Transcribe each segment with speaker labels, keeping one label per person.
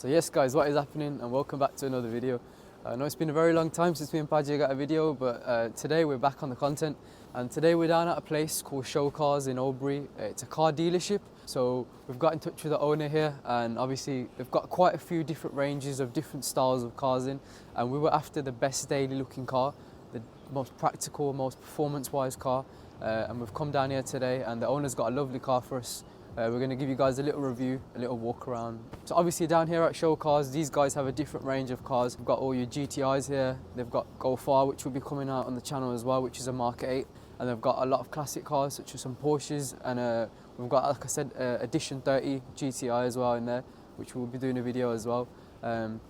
Speaker 1: So yes guys, what is happening, and welcome back to another video. I know it's been a very long time since me and Padgy got a video, but today we're back on the content, and today we're down at a place called Shocars in Oldbury. It's a car dealership, so we've got in touch with the owner here, and obviously they've got quite a few different ranges of different styles of cars in, and we were after the best daily looking car, the most practical, most performance wise car, and we've come down here today, and the owner's got a lovely car for us. We're going to give you guys a little review, a little walk around. So obviously down here at Shocars, these guys have a different range of cars. We've got all your GTIs here, they've got Golf R, which will be coming out on the channel as well, which is a Mark 8, and they've got a lot of classic cars such as some Porsches, and we've got, like I said, Edition 30 GTI as well in there, which we'll be doing a video as well.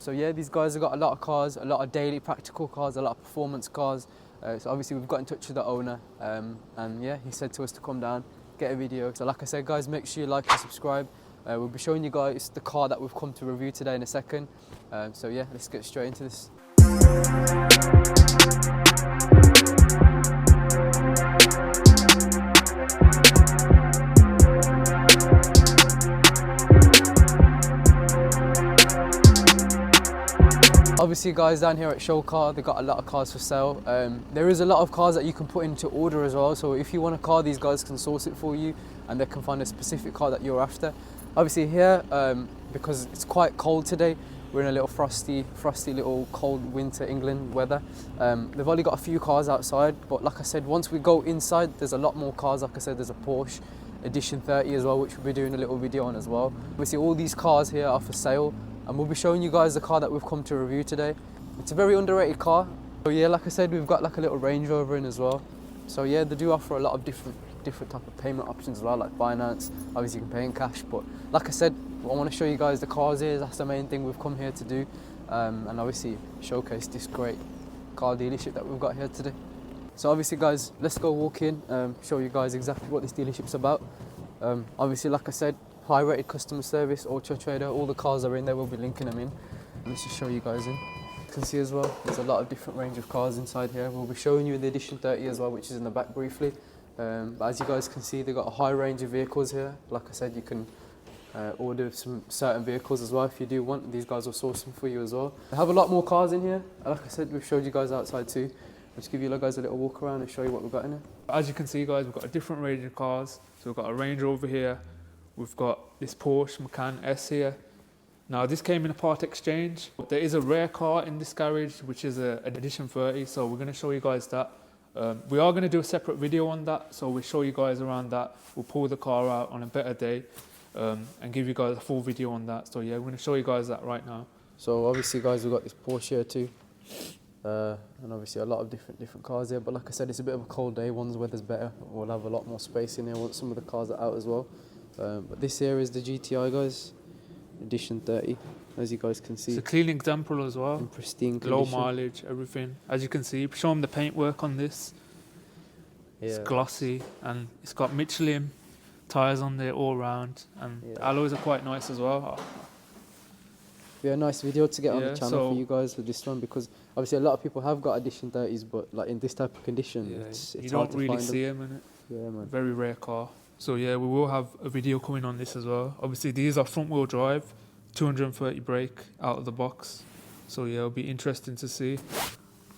Speaker 1: So yeah, these guys have got a lot of cars, a lot of daily practical cars, a lot of performance cars. So obviously we've got in touch with the owner, and yeah, he said to us to come down, get a video. So like I said guys, make sure you like and subscribe. We'll be showing you guys the car that we've come to review today in a second. So yeah, let's get straight into this. Obviously guys, down here at Showcar, they've got a lot of cars for sale. There is a lot of cars that you can put into order as well, so if you want a car, these guys can source it for you and they can find a specific car that you're after. Obviously here, because it's quite cold today, we're in a little frosty little cold winter England weather. They've only got a few cars outside, but like I said, once we go inside, there's a lot more cars. Like I said, there's a Porsche Edition 30 as well, which we'll be doing a little video on as well. Obviously all these cars here are for sale, and we'll be showing you guys the car that we've come to review today. It's a very underrated car. So yeah, like I said, we've got like a little Range Rover in as well. So yeah, they do offer a lot of different type of payment options as well, like finance. Obviously you can pay in cash, but like I said, I want to show you guys the cars here. That's the main thing we've come here to do, and obviously showcase this great car dealership that we've got here today. So obviously guys, let's go walk in, show you guys exactly what this dealership's about. Obviously like I said, high rated customer service, Auto Trader, all the cars are in there, we'll be linking them in. Let's just show you guys in. You can see as well, there's a lot of different range of cars inside here. We'll be showing you the Edition 30 as well, which is in the back briefly. But as you guys can see, they've got a high range of vehicles here. Like I said, you can order some certain vehicles as well if you do want. These guys will source them for you as well. They have a lot more cars in here. Like I said, we've showed you guys outside too. I'll just give you guys a little walk around and show you what we've got in here.
Speaker 2: As you can see guys, we've got a different range of cars. So we've got a Range Rover here. We've got this Porsche Macan S here. Now this came in a part exchange. There is a rare car in this garage, which is an Edition 30. So we're going to show you guys that. We are going to do a separate video on that. So we'll show you guys around that. We'll pull the car out on a better day and give you guys a full video on that. So yeah, we're going to show you guys that right now.
Speaker 1: So obviously guys, we've got this Porsche here too. And obviously a lot of different cars here. But like I said, it's a bit of a cold day. One's weather's better. We'll have a lot more space in here once some of the cars are out as well. But this here is the GTI guys, Edition 30, as you guys can see.
Speaker 2: It's a clean example as well.
Speaker 1: In pristine
Speaker 2: Low
Speaker 1: condition.
Speaker 2: mileage, everything. As you can see, show them the paintwork on this. Yeah. It's glossy, and it's got Michelin tyres on there all round, and the alloys are quite nice as well.
Speaker 1: Be a nice video to get on the channel for you guys with this one, because obviously a lot of people have got Edition 30s, but like in this type of condition, it's
Speaker 2: you
Speaker 1: hard
Speaker 2: don't
Speaker 1: to
Speaker 2: really
Speaker 1: find
Speaker 2: see them in it.
Speaker 1: Yeah, man.
Speaker 2: Very rare car. So yeah, we will have a video coming on this as well. Obviously these are front wheel drive, 230 brake out of the box. So yeah, it'll be interesting to see.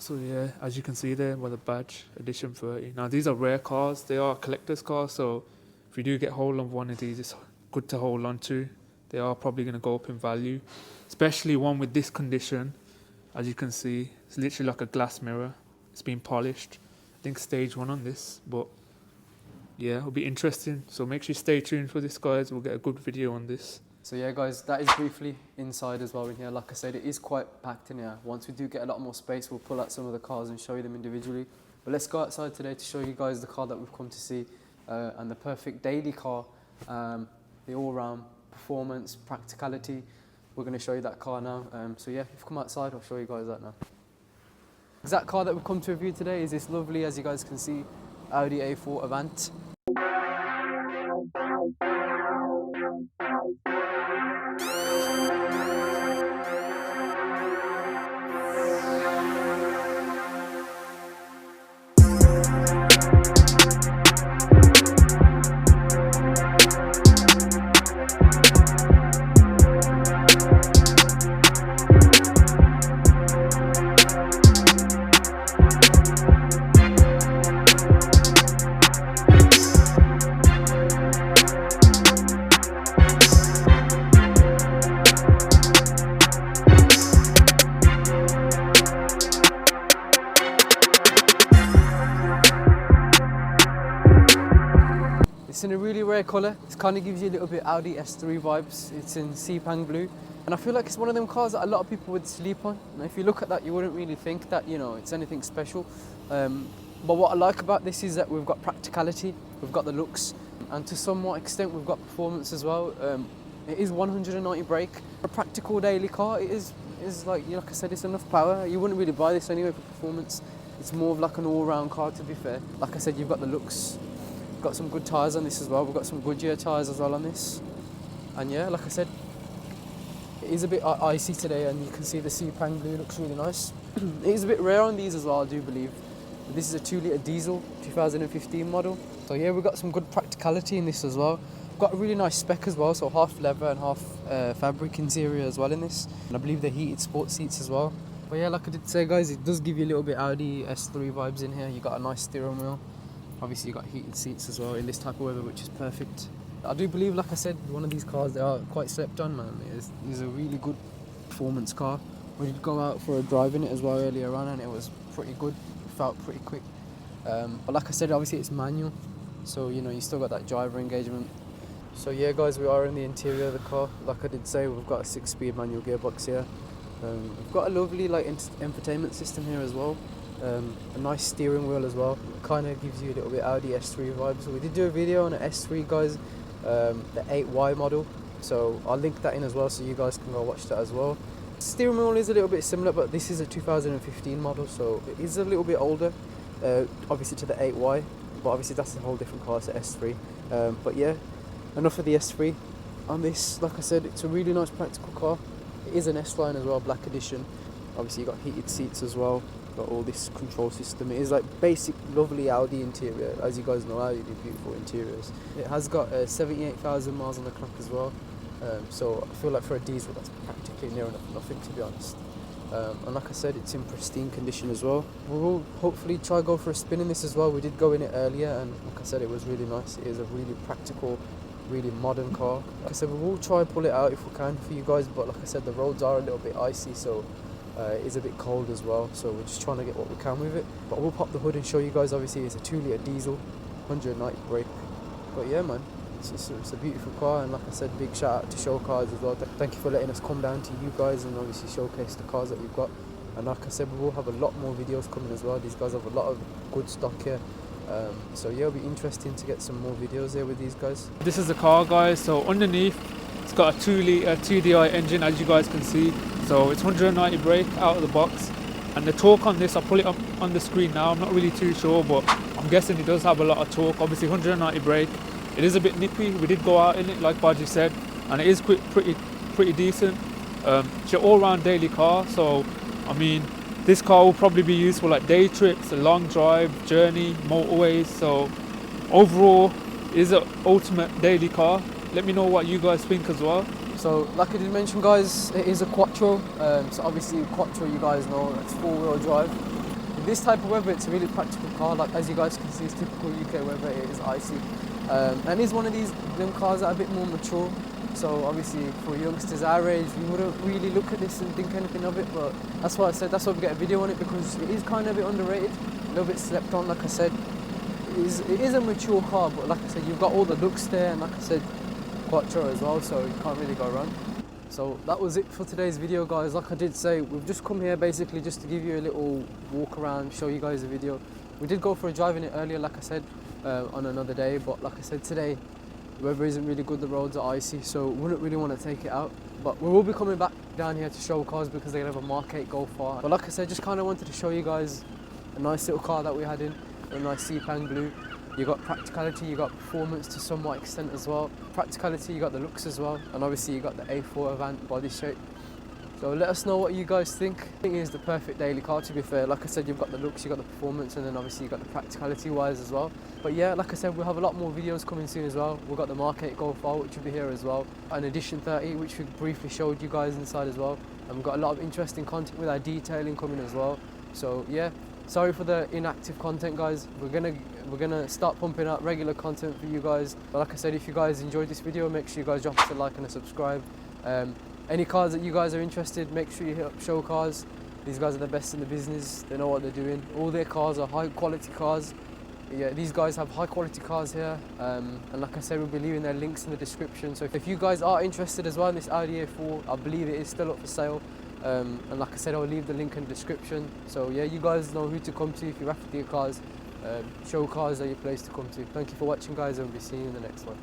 Speaker 2: So yeah, as you can see there by the badge, Edition 30. Now these are rare cars, they are collector's cars, so if you do get hold of one of these, it's good to hold on to. They are probably going to go up in value, especially one with this condition. As you can see, it's literally like a glass mirror. It's been polished. I think stage 1 on this, but yeah, it'll be interesting. So make sure you stay tuned for this guys, we'll get a good video on this.
Speaker 1: So yeah guys, that is briefly inside as well in here. Like I said, it is quite packed in here. Once we do get a lot more space, we'll pull out some of the cars and show you them individually. But let's go outside today to show you guys the car that we've come to see, and the perfect daily car, the all-round performance, practicality. We're going to show you that car now. So yeah, if you come outside, I'll show you guys that now. The exact car that we've come to review today is this lovely, as you guys can see, Audi A4 Avant. It's in a really rare colour. It kind of gives you a little bit Audi S3 vibes. It's in Sepang blue. And I feel like it's one of them cars that a lot of people would sleep on. And if you look at that, you wouldn't really think that, you know, it's anything special. But what I like about this is that we've got practicality, we've got the looks, and to somewhat extent we've got performance as well. It is 190 brake. For a practical daily car, it is like I said, it's enough power. You wouldn't really buy this anyway for performance. It's more of like an all-round car, to be fair. Like I said, you've got the looks. We've got some good tyres on this as well. We've got some Goodyear tyres as well on this. And yeah, like I said, it is a bit icy today, and you can see the Sepang blue looks really nice. It is a bit rare on these as well, I do believe. This is a 2-litre diesel, 2015 model. So yeah, we've got some good practicality in this as well. We've got a really nice spec as well, so half leather and half fabric interior as well in this. And I believe they're heated sports seats as well. But yeah, like I did say guys, it does give you a little bit Audi S3 vibes in here. You got a nice steering wheel. Obviously you got heated seats as well in this type of weather, which is perfect. I do believe, like I said, one of these cars, they are quite slept on, man. It is a really good performance car. We did go out for a drive in it as well earlier on, and it was pretty good. It felt pretty quick. But like I said, obviously it's manual, so you know, you still got that driver engagement. So yeah guys, we are in the interior of the car. Like I did say, we've got a 6-speed manual gearbox here. We've got a lovely like infotainment system here as well. A nice steering wheel as well. Kind of gives you a little bit Audi S3 vibes. So we did do a video on an S3 guys, the 8Y model. So I'll link that in as well, so you guys can go watch that as well. Steering wheel is a little bit similar, but this is a 2015 model, so it is a little bit older, obviously to the 8Y, but obviously that's a whole different car, it's the S3. But yeah, enough of the S3. On this, like I said, it's a really nice practical car. It is an S-Line as well, black edition. Obviously you got heated seats as well, got all this control system. It is like basic lovely Audi interior. As you guys know, Audi do beautiful interiors. It has got 78,000 miles on the clock as well. So I feel like for a diesel that's practically near enough nothing, to be honest. And like I said, it's in pristine condition as well. We will hopefully try go for a spin in this as well. We did go in it earlier, and like I said, it was really nice. It is a really practical, really modern car. Like I said, we will try pull it out if we can for you guys, but like I said, the roads are a little bit icy, so it is a bit cold as well, so we're just trying to get what we can with it. But we'll pop the hood and show you guys. Obviously it's a 2-litre diesel, 190 brake. But yeah man, it's a beautiful car, and like I said, big shout out to Shocars as well. Thank you for letting us come down to you guys and obviously showcase the cars that you've got. And like I said, we will have a lot more videos coming as well. These guys have a lot of good stock here. So yeah, it'll be interesting to get some more videos here with these guys.
Speaker 2: This is the car guys, so underneath it's got a 2-litre TDI engine, as you guys can see. So it's 190 brake out of the box, and the torque on this, I'll pull it up on the screen now. I'm not really too sure, but I'm guessing it does have a lot of torque. Obviously 190 brake. It is a bit nippy. We did go out in it, like Baji said, and it is pretty decent. It's an all-round daily car, so I mean, this car will probably be used for like day trips, a long drive, journey, motorways. So overall, it is an ultimate daily car. Let me know what you guys think as well.
Speaker 1: So like I did mention guys, it is a Quattro. So obviously Quattro, you guys know, that's 4-wheel drive. In this type of weather, it's a really practical car. Like as you guys can see, it's typical UK weather. It is icy, and it's one of these them cars that are a bit more mature. So obviously for youngsters our age, we wouldn't really look at this and think anything of it. But that's why I said that's why we get a video on it, because it is kind of a bit underrated, a little bit slept on. Like I said, it is a mature car, but like I said, you've got all the looks there, and like I said, Quattro as well, so you can't really go wrong. So that was it for today's video guys. Like I did say, we've just come here basically just to give you a little walk around, show you guys the video. We did go for a drive in it earlier, like I said, on another day, but like I said, today the weather isn't really good, the roads are icy, so wouldn't really want to take it out. But we will be coming back down here to show cars because they're gonna have a Mark 8 Go far. But like I said, just kind of wanted to show you guys a nice little car that we had in, a nice Sepang blue. You got practicality, you got performance to somewhat extent as well. Practicality, you got the looks as well, and obviously you got the A4 Avant body shape. So let us know what you guys think. I think it is the perfect daily car, to be fair. Like I said, you've got the looks, you've got the performance, and then obviously you've got the practicality wise as well. But yeah, like I said, we'll have a lot more videos coming soon as well. We've got the Mark 8 Go far, which will be here as well. An Edition 30, which we briefly showed you guys inside as well. And we've got a lot of interesting content with our detailing coming as well. So yeah, sorry for the inactive content guys. We're gonna start pumping out regular content for you guys. But like I said, if you guys enjoyed this video, make sure you guys drop us a like and a subscribe. Any cars that you guys are interested, make sure you hit up Shocars. These guys are the best in the business. They know what they're doing. All their cars are high quality cars. yeah, these guys have high quality cars here, and like I said, we'll be leaving their links in the description. So if you guys are interested as well in this Audi A4, I believe it is still up for sale. And like I said, I'll leave the link in the description. So yeah, you guys know who to come to if you're after your cars. Showcars are your place to come to. Thank you for watching, guys, and we'll be seeing you in the next one.